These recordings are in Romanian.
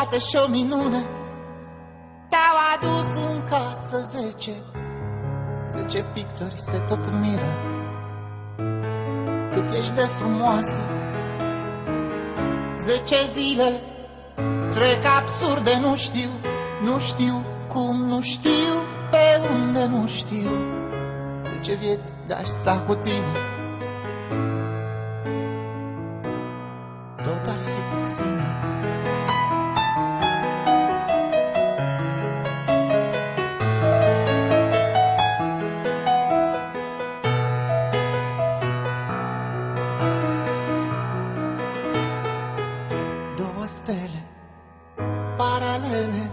ciudată și o minune. Te-au adus în casă 10 pictori se tot miră cât ești de frumoasă. 10 zile trec absurde, nu știu cum, nu știu pe unde, nu știu. 10 vieți de-aș sta cu tine, tot ar fi puține. Două stele paralele,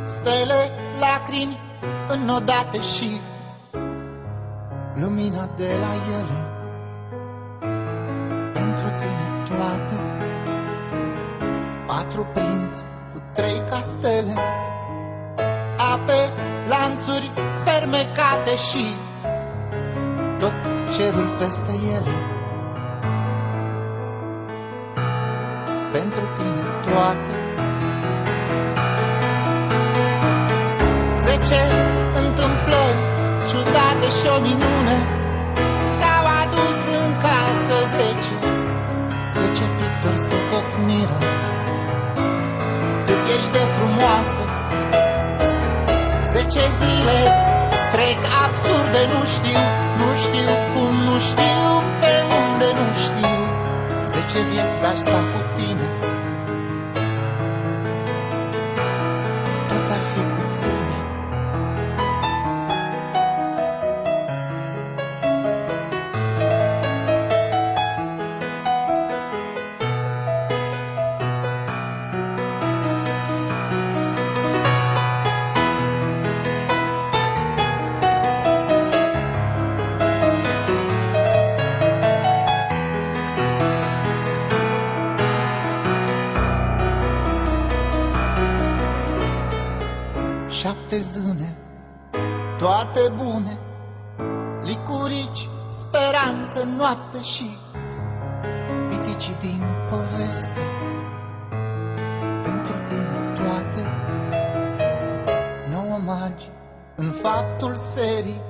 stele, lacrimi înnodate și lumina de la ele. Pentru tine toate, 4 prinți cu 3 castele, ape, lanțuri fermecate și tot cerul peste ele. Pentru tine toate, 10 întâmplări ciudate și o minune. Te-au adus în casă 10 pictori se tot miră cât ești de frumoasă. 10 zile trec absurde, nu știu cum, nu știu pe unde, nu știu. 10 vieți de-aș sta cu tine, tot ar fi puține. Șapte zâne, toate bune, licurici, speranță, noapte și piticii din poveste. Pentru tine toate, 9 magi în faptul serii.